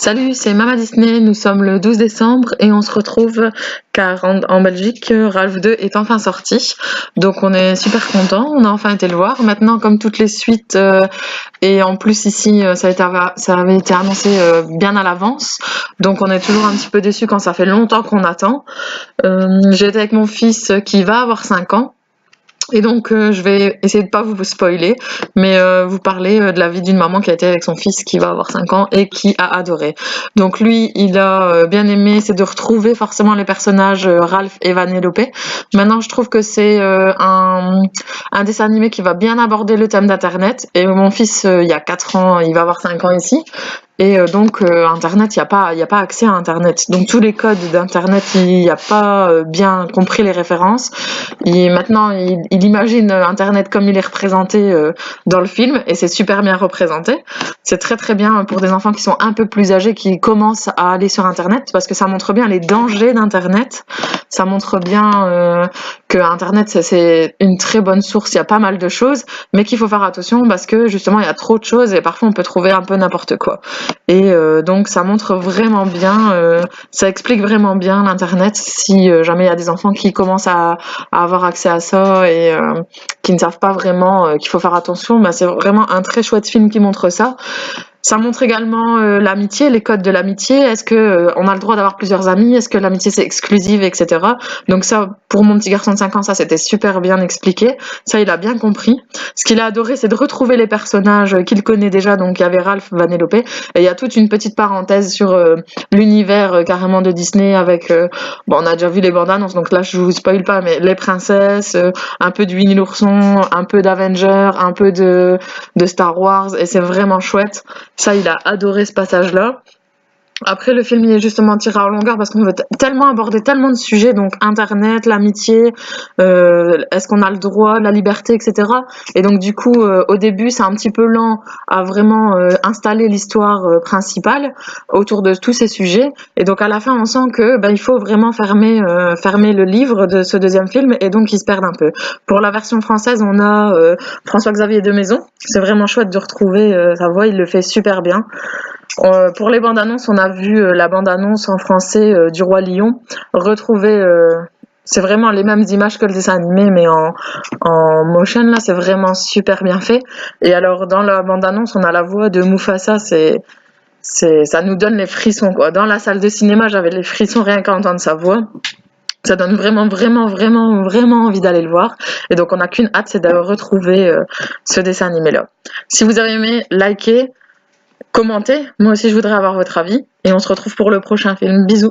Salut, c'est Mama Disney, nous sommes le 12 décembre et on se retrouve car en Belgique, Ralph 2 est enfin sorti. Donc on est super contents, on a enfin été le voir. Maintenant, comme toutes les suites, et en plus ici, ça avait été annoncé bien à l'avance. Donc on est toujours un petit peu déçus quand ça fait longtemps qu'on attend. J'ai été avec mon fils qui va avoir 5 ans. Et donc, je vais essayer de pas vous spoiler, mais vous parler de la vie d'une maman qui a été avec son fils qui va avoir 5 ans et qui a adoré. Donc lui, il a bien aimé, c'est de retrouver forcément les personnages Ralph et Vanellope. Maintenant, je trouve que c'est un dessin animé qui va bien aborder le thème d'Internet. Et mon fils, il y a 4 ans, il va avoir 5 ans ici. Et donc, Internet, il y a pas accès à Internet. Donc, tous les codes d'Internet, il n'y a pas bien compris les références. Maintenant, il imagine Internet comme il est représenté dans le film, et c'est super bien représenté. C'est très très bien pour des enfants qui sont un peu plus âgés, qui commencent à aller sur Internet, parce que ça montre bien les dangers d'Internet. Ça montre bien que Internet, c'est une très bonne source, il y a pas mal de choses, mais qu'il faut faire attention parce que justement, il y a trop de choses et parfois on peut trouver un peu n'importe quoi. Et donc ça montre vraiment bien, ça explique vraiment bien l'internet si jamais il y a des enfants qui commencent à avoir accès à ça et qui ne savent pas vraiment qu'il faut faire attention. Bah, c'est vraiment un très chouette film qui montre ça. Ça montre également l'amitié, les codes de l'amitié. Est-ce que on a le droit d'avoir plusieurs amis? Est-ce que l'amitié c'est exclusive, etc. Donc ça, pour mon petit garçon de 5 ans, ça c'était super bien expliqué. Ça, il a bien compris. Ce qu'il a adoré, c'est de retrouver les personnages qu'il connaît déjà. Donc il y avait Ralph, Vanellope, et il y a toute une petite parenthèse sur l'univers carrément de Disney avec. Bon, on a déjà vu les bandes annonces, donc là je vous spoil pas, mais les princesses, un peu de Winnie l'ourson, un peu d'Avengers, un peu de Star Wars, et c'est vraiment chouette. Ça, il a adoré ce passage-là. Après, le film, il est justement tiré en longueur parce qu'on veut tellement aborder tellement de sujets, donc Internet, l'amitié, est-ce qu'on a le droit, la liberté, etc. Et donc, du coup, au début, c'est un petit peu lent à vraiment installer l'histoire principale autour de tous ces sujets. Et donc, à la fin, on sent que il faut vraiment fermer le livre de ce deuxième film, et donc, ils se perdent un peu. Pour la version française, on a François-Xavier de Maison. C'est vraiment chouette de retrouver sa voix, il le fait super bien. Pour les bandes annonces, on a vu la bande annonce en français du Roi Lion. Retrouver, c'est vraiment les mêmes images que le dessin animé, mais en motion là, c'est vraiment super bien fait. Et alors dans la bande annonce, on a la voix de Mufasa, ça nous donne les frissons quoi. Dans la salle de cinéma, j'avais les frissons rien qu'à entendre sa voix. Ça donne vraiment, vraiment, vraiment, vraiment envie d'aller le voir. Et donc, on n'a qu'une hâte, c'est de retrouver ce dessin animé-là. Si vous avez aimé, likez, commentez. Moi aussi, je voudrais avoir votre avis. Et on se retrouve pour le prochain film. Bisous.